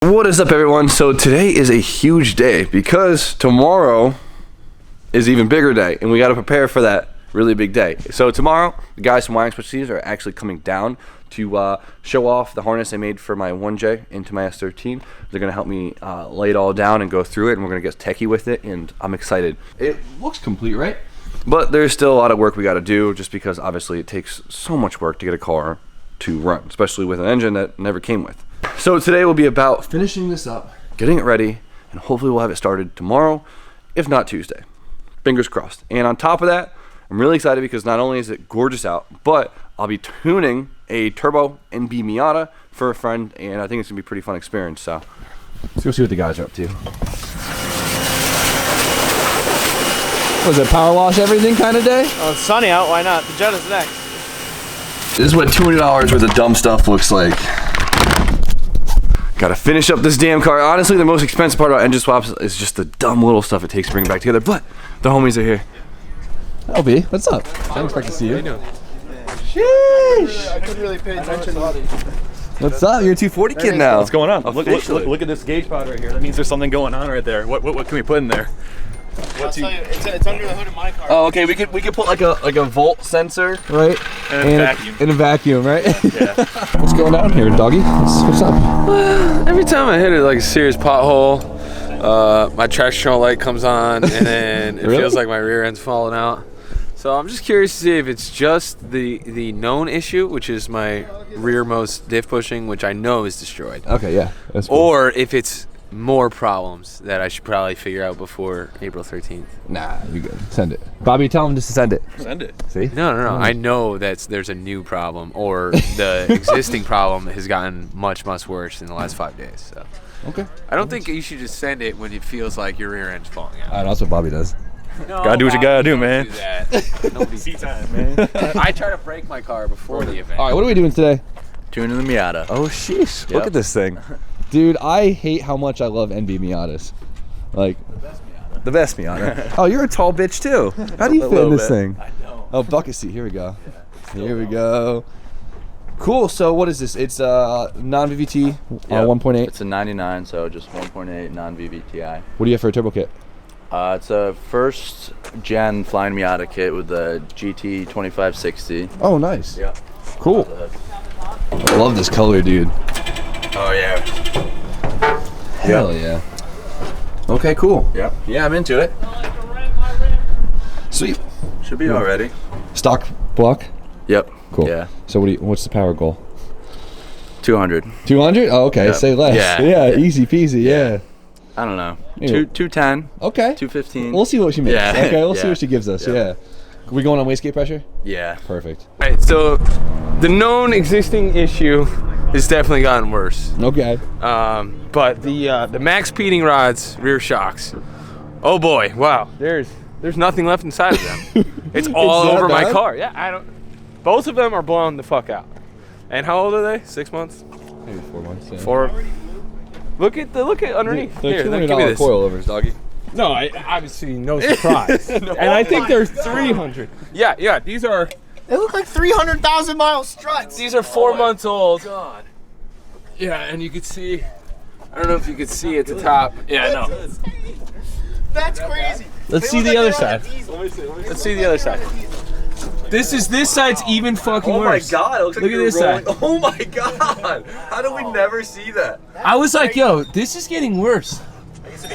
What is up, everyone? So today is a huge day because tomorrow is an even bigger day, and we got to prepare for that really big day. So tomorrow, the guys from Wallingford are actually coming down to show off the harness I made for my 1J into my S13. They're going to help me lay it all down and go through it, and we're going to get techie with it, and I'm excited. It looks complete, right? But there's still a lot of work we got to do, just because obviously it takes so much work to get a car to run, especially with an engine that never came with. So today will be about finishing this up, getting it ready, and hopefully we'll have it started tomorrow, if not Tuesday. Fingers crossed. And on top of that, I'm really excited because not only is it gorgeous out, but I'll be tuning a turbo NB Miata for a friend, and I think it's gonna be a pretty fun experience. So let's go see what the guys are up to. Was it power wash everything kind of day? Oh, it's sunny out, why not? The Jetta's next. This is what $200 worth of dumb stuff looks like. Gotta finish up this damn car. Honestly, the most expensive part about engine swaps is just the dumb little stuff it takes to bring it back together, but the homies are here. LB, what's up? I didn't expect to see you. Sheesh! I couldn't really pay attention. What's up? You're a 240 kid now. What's going on? Look at this gauge pod right here. That means there's something going on right there. What can we put in there? I'll tell you, it's under the hood of my car. Oh, okay. We could put like a volt sensor, Right? And a vacuum. In a vacuum, right? Yeah. What's going on here, doggy? What's up? Every time I hit it like a serious pothole, my traction control light comes on, and then it feels like my rear end's falling out. So I'm just curious to see if it's just the known issue, which is my rearmost diff bushing, which I know is destroyed. Okay, yeah. That's cool. Or if it's more problems that I should probably figure out before April 13th. Nah, you good. Send it. Bobby, tell him just to send it. Send it. See? No. I know that there's a new problem, or the existing problem has gotten much worse in the last 5 days. So Okay. I don't think you should just send it when it feels like your rear end's falling out. That's what Bobby does. No, Gotta do what you gotta do, man. Do that. Nobody Time, man. I try to break my car before the event. All right, what are we doing today? Tuning the Miata. Oh, sheesh. Yep. Look at this thing. Dude, I hate how much I love NB Miatas. Like, the best Miata. Oh, you're a tall bitch, too. How do you fit in this thing? I know. Oh, bucket seat. Here we go. Here we go. Cool. So what is this? It's non-VVT 1.8. It's a 99, so just 1.8 non-VVTi. What do you have for a turbo kit? It's a first gen Flying Miata kit with the GT 2560. Oh, nice. Yeah. Cool. I love this color, dude. Oh yeah. Hell yeah. Okay, cool. Yep. Yeah, I'm into it. Sweet. Should be all ready. Stock block? Yep. Cool. Yeah. So what's the power goal? 200. 200? Oh, okay. Yep. Say less. Yeah. Easy peasy. Yeah. I don't know. Yeah. 210. Okay. 215. We'll see what she makes. Yeah. Okay, we'll see Yeah. what she gives us. Yeah. We going on wastegate pressure? Yeah. Perfect. All right, so the known existing issue has definitely gotten worse. Okay. But the max peating rods, rear shocks. Oh boy, wow. There's nothing left inside of them. It's all that over my bad? car. Yeah, both of them are blown the fuck out. And how old are they? 6 months? Maybe 4 months. Yeah. 4. Look at underneath. They're Here, $200 give me this. coilovers, doggy. No, obviously no surprise. And I think they're 300. Yeah. These are They look like 300,000 mile struts. These are 4 months old. God. Yeah, and you could see. I don't know if you could see at the top. Yeah, no. That's crazy. Let's They see look the other they're on a side. diesel. Let's see the other side. This side's even fucking worse. God! It looks Look at this side. Oh my God! How do we never see that? I was like, yo, this is getting worse.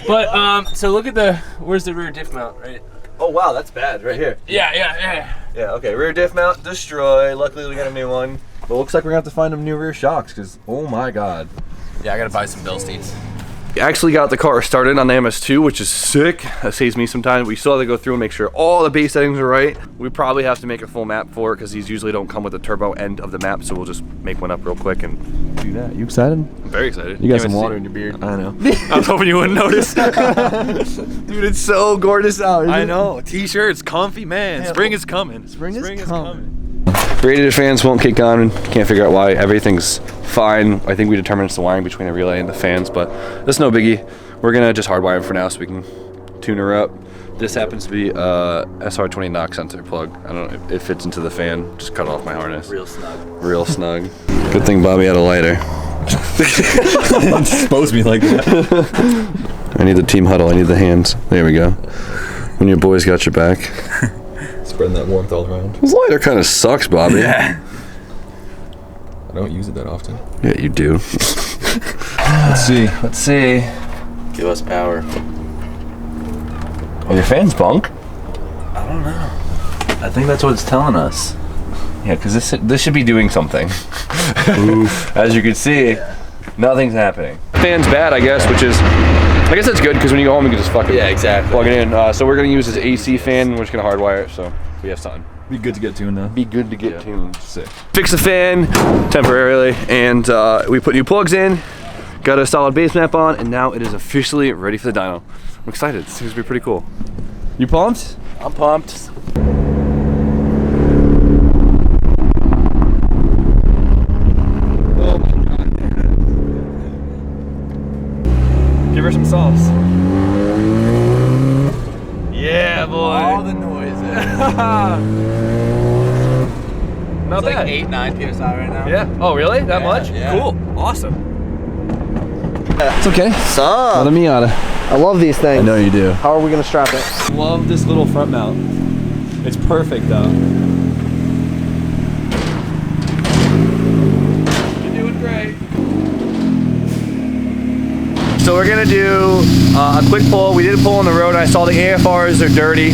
But so look at where's the rear diff mount, right? Oh wow, that's bad right here. Yeah. Yeah. Okay. Rear diff mount destroyed. Luckily we got a new one. But looks like we're gonna have to find them new rear shocks because oh my God. Yeah, I gotta buy some Bilsteins. Actually got the car started on the MS2, which is sick. That saves me some time. We still have to go through and make sure all the base settings are right. We probably have to make a full map for it because these usually don't come with the turbo end of the map, so we'll just make one up real quick and do that. You excited? I'm very excited. You got Can't some wait to water see- in your beard. I know. I was hoping you wouldn't notice. Dude, it's so gorgeous out. Isn't I it? know. T-shirts, comfy, man. Yeah. Spring is coming. Spring is coming. Radiator fans won't kick on and can't figure out why. Everything's fine. I think we determined it's the wiring between the relay and the fans, but that's no biggie. We're gonna just hardwire them for now so we can tune her up. This happens to be a SR20 knock sensor plug. I don't know if it fits into the fan. Just cut off my harness. Real snug. Real snug. Good thing Bobby had a lighter. Expose me like that. I need the team huddle. I need the hands. There we go. When your boys got your back. Spreading that warmth all around. This lighter kind of sucks, Bobby. Yeah. I don't use it that often. Yeah, you do. Let's see. Let's see. Give us power. Are your fans bunk? I don't know. I think that's what it's telling us. Yeah, because this should be doing something. As you can see, nothing's happening. Fan's bad, I guess, which is, I guess that's good because when you go home, you can just fucking exactly. plug it in. So we're gonna use this AC fan. We're just gonna hardwire it, so we have something. Be good to get tuned though. Be good to get tuned. Sick. Fix the fan temporarily, and we put new plugs in. Got a solid base map on, and now it is officially ready for the dyno. I'm excited. This seems to be pretty cool. You pumped? I'm pumped. Give her some sauce. Yeah, boy. All the noises. Not It's like bad. 8-9 PSI right now. Yeah. Oh, really? That Yeah, much? yeah. Cool. Awesome. It's okay. Sup? Not a Miata. I love these things. I know you do. How are we gonna strap it? Love this little front mount. It's perfect though. You're doing great. So we're gonna do a quick pull. We did a pull on the road. I saw the AFRs are dirty.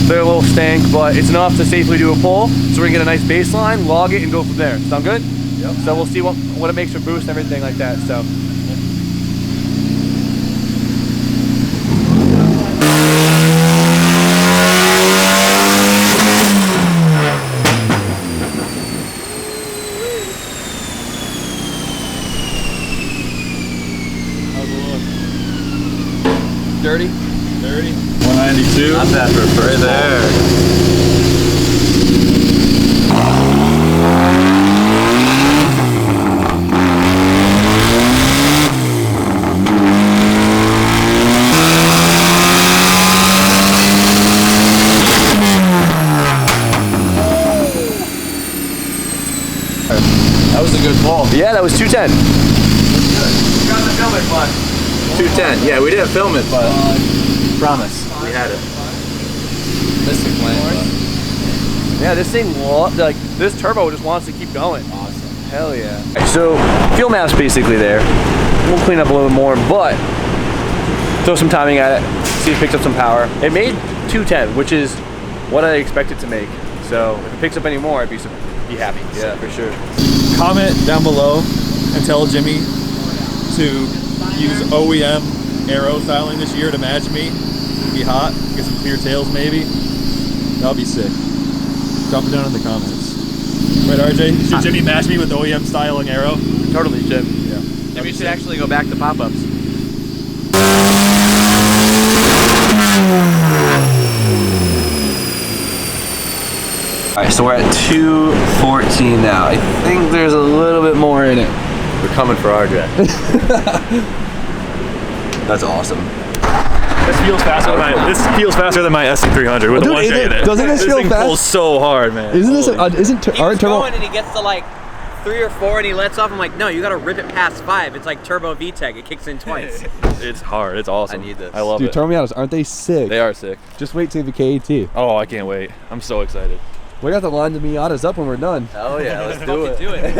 They're a little stank, but it's enough to safely do a pull. So we're gonna get a nice baseline, log it, and go from there. Sound good? Yep. So we'll see what it makes for boost and everything like that. So. Dirty? Dirty. 192. Not bad for a first Right there. That was a good pull. Yeah, that was 210. You got to film it, but 210. Yeah, we didn't film it, but promise we had it. Missing plan. Yeah, this thing, like, this turbo just wants to keep going. Awesome. Hell yeah. So, fuel map's basically there. We'll clean up a little more, but throw some timing at it, see if it picks up some power. It made 210, which is what I expected to make. So, if it picks up any more, I'd be happy. Yeah, for sure. Comment down below and tell Jimmy to use OEM aero styling this year to match me. It'd be hot. Get some clear tails maybe. That'll be sick. Drop it down in the comments. Right, RJ? Should Jimmy match me with OEM styling aero? Totally, Jim. Yeah. Maybe you should actually go back to pop-ups. Alright, so we're at 214 now. I think there's a little bit more in it. We're coming for RJ. That's awesome. This feels faster than my SC300 with Dude, the 1J in it. doesn't this feel thing fast? pulls so hard, man. Isn't this? Isn't He our was turbo? going and he gets to like 3 or 4 and he lets off. I'm like, no, you gotta rip it past 5. It's like turbo VTEC. It kicks in twice. It's hard. It's awesome. I need this. I love Dude, it. turbo Miatas, aren't they sick? They are sick. Just wait till the KAT. Oh, I can't wait. I'm so excited. We got to line the Miatas up when we're done. Hell yeah, let's do Fucking it. do it.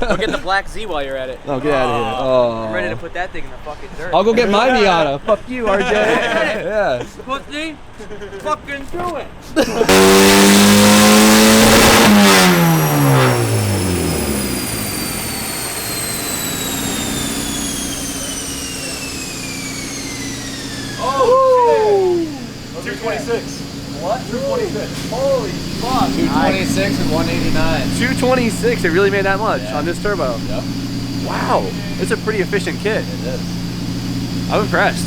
Go get the black Z while you're at it. Oh, get out of here. Oh. I'm ready to put that thing in the fucking dirt. I'll go get my Miata. Fuck you, RJ. Yeah. Pussy, fucking do it. Oh! 226. What? 226. Holy fuck. 226 and 189. 226, it really made that much on this turbo. Yep. Wow, it's a pretty efficient kit. It is. I'm impressed.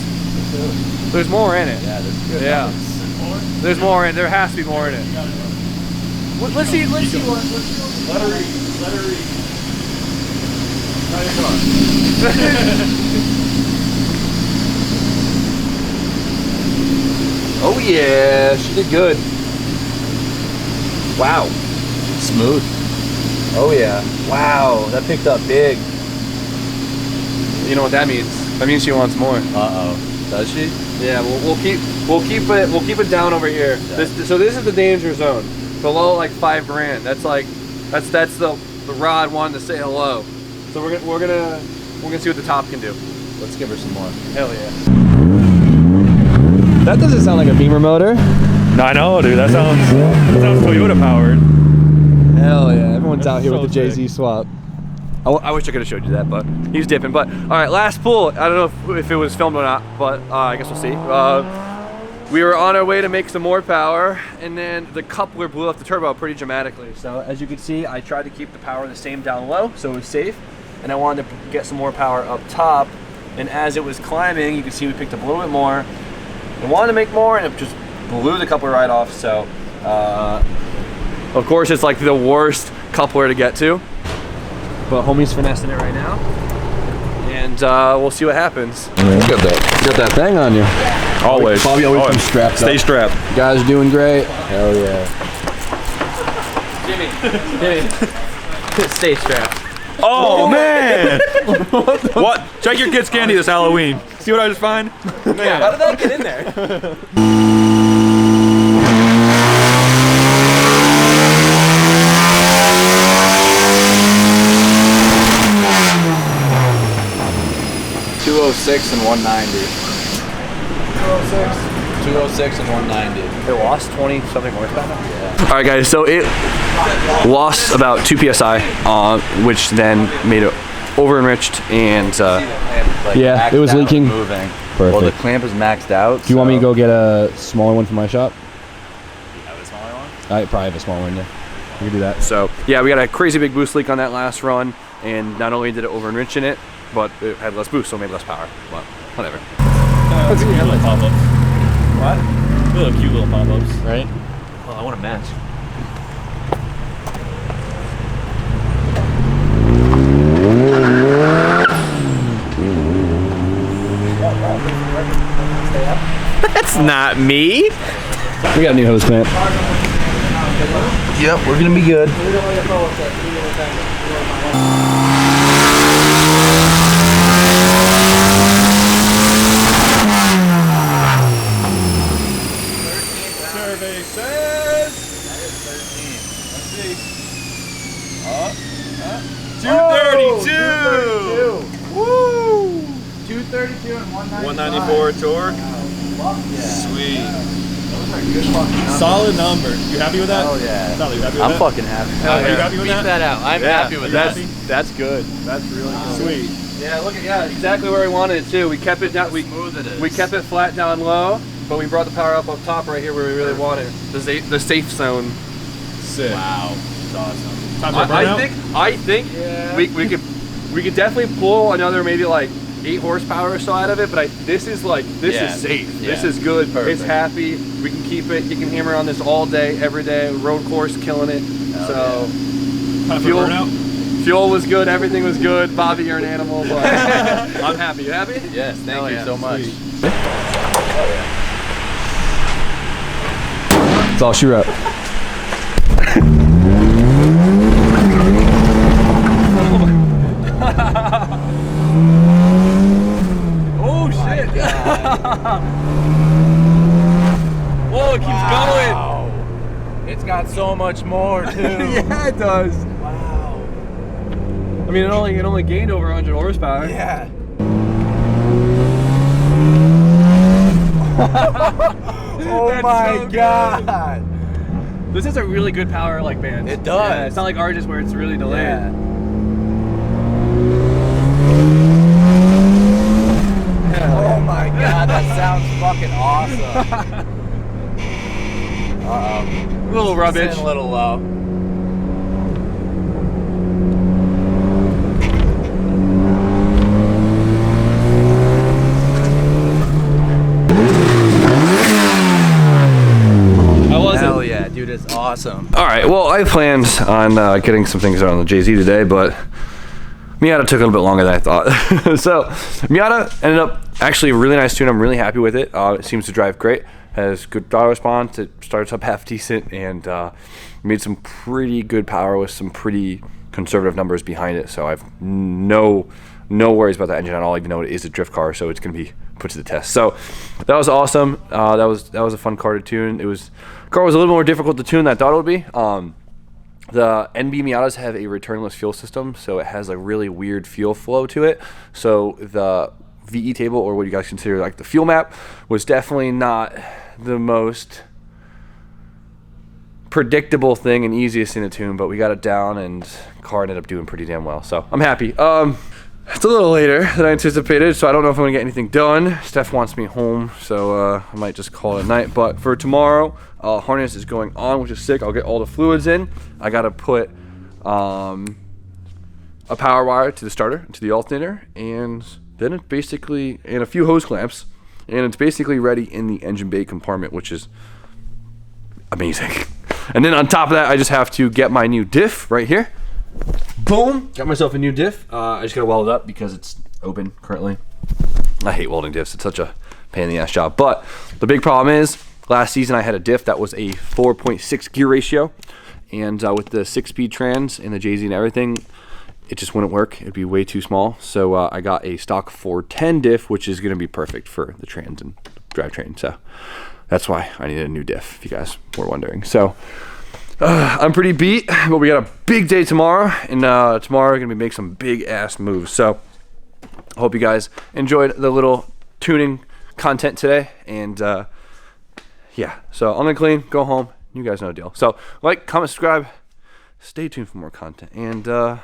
There's more in it. Yeah, that's good. Yeah. There's more in it. There has to be more in it. Let's see what. Let her read. Try your car. Oh yeah, she did good. Wow. Smooth. Oh yeah. Wow, that picked up big. You know what that means? That means she wants more. Does she? Yeah, we'll keep it down over here. So this is the danger zone. Below like $5 grand. That's the rod wanting to say hello. So we're gonna see what the top can do. Let's give her some more. Hell yeah. That doesn't sound like a Beamer motor. No, I know, dude. That sounds Toyota powered. Hell yeah. Everyone's out here so with the Jay-Z swap. I wish I could have showed you that, but he's dipping. But all right, last pull. I don't know if it was filmed or not, but I guess we'll see. We were on our way to make some more power, and then the coupler blew up the turbo pretty dramatically. So as you can see, I tried to keep the power the same down low, so it was safe. And I wanted to get some more power up top. And as it was climbing, you can see we picked up a little bit more. I wanted to make more, and it just blew the coupler right off. So, of course, it's like the worst coupler to get to. But homie's finessing it right now. And we'll see what happens. You got that thing on you. Always. Bobby always comes strapped Stay up. strapped. You guys are doing great. Hell yeah. Jimmy, stay strapped. Oh, man! What? Check your kids' candy this Halloween. See what I just find? Yeah, how did that get in there? $206 and $190. 206 and 190. It lost 20 something horsepower. Yeah. All right, guys. So it lost about 2 psi, which then made it over enriched and. Yeah, it was leaking. Moving. Perfect. Well, the clamp is maxed out. Do you want me to go get a smaller one from my shop? You have a smaller one? I probably have a small one, yeah. We can do that. So yeah, we got a crazy big boost leak on that last run, and not only did it over enrich in it, but it had less boost, so it made less power. But whatever. That's cute little pop-ups. What? Cute little pop-ups, right? Well, I want a match. That's not me. We got a new hose clamp. Yep, we're gonna be good. Survey says... Let's see. 232! Woo! 232 and 194 torque. Sweet. Solid number. You happy with that? Oh yeah. Solid, you happy with I'm that? fucking happy. Are you happy with Beat that? that out. I'm happy with that. That's good. That's really good. Sweet. Yeah, look at exactly where we wanted it too. We kept it down. We kept it flat down low, but we brought the power up top right here where we really wanted it. The safe zone. Sick. Wow, it's awesome. Time for a burnout? I think we could definitely pull another maybe like 8 horsepower or so out of it, but this is safe. Yeah. This is good. Perfect. It's happy. We can keep it. You can hammer on this all day, every day. Road course, killing it. Time for a burnout? Fuel was good. Everything was good. Bobby, you're an animal, but I'm happy. You happy? Yes, thank you so much. That's all she wrote. Oh shit! Whoa, it keeps going. It's got so much more too. Yeah, it does. Wow. I mean, it only gained over 100 horsepower. Yeah. Oh That's my so good. god. This is a really good power band. It does. Yeah, it's not like ours, where it's really delayed. Yeah. Oh my god, that sounds fucking awesome. Uh-oh. A little rubbish. It's a little low. Hell yeah, dude, it's awesome. All right, well, I planned on getting some things out on the JZ today, but Miata took a little bit longer than I thought. So Miata ended up actually a really nice tune. I'm really happy with it. It seems to drive great, has good throttle response, it starts up half decent, and made some pretty good power with some pretty conservative numbers behind it. So I have no no worries about that engine at all, even though it is a drift car, so it's going to be put to the test. So that was awesome. That was a fun car to tune. Car was a little more difficult to tune than I thought it would be. The NB Miatas have a returnless fuel system, so it has a really weird fuel flow to it. So the VE table, or what you guys consider like the fuel map, was definitely not the most predictable thing and easiest thing to tune, but we got it down and the car ended up doing pretty damn well. So I'm happy. It's a little later than I anticipated, so I don't know if I'm gonna get anything done. Steph wants me home, so I might just call it a night. But for tomorrow, harness is going on, which is sick. I'll get all the fluids in. I gotta put a power wire to the starter, to the alternator, and then it's basically, and a few hose clamps, and it's basically ready in the engine bay compartment, which is amazing. And then on top of that, I just have to get my new diff right here. Boom! Got myself a new diff. I just gotta weld it up because it's open currently. I hate welding diffs. It's such a pain in the ass job. But the big problem is, last season I had a diff that was a 4.6 gear ratio, and with the 6-speed trans and the JZ and everything, it just wouldn't work. It'd be way too small. So I got a stock 410 diff, which is gonna be perfect for the trans and drivetrain. So that's why I needed a new diff, if you guys were wondering. So I'm pretty beat, but we got a big day tomorrow, and tomorrow we're gonna be making some big ass moves. So I hope you guys enjoyed the little tuning content today, and yeah, so I'm gonna clean, go home. You guys know the deal. So like, comment, subscribe, stay tuned for more content, and we'll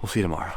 see you tomorrow.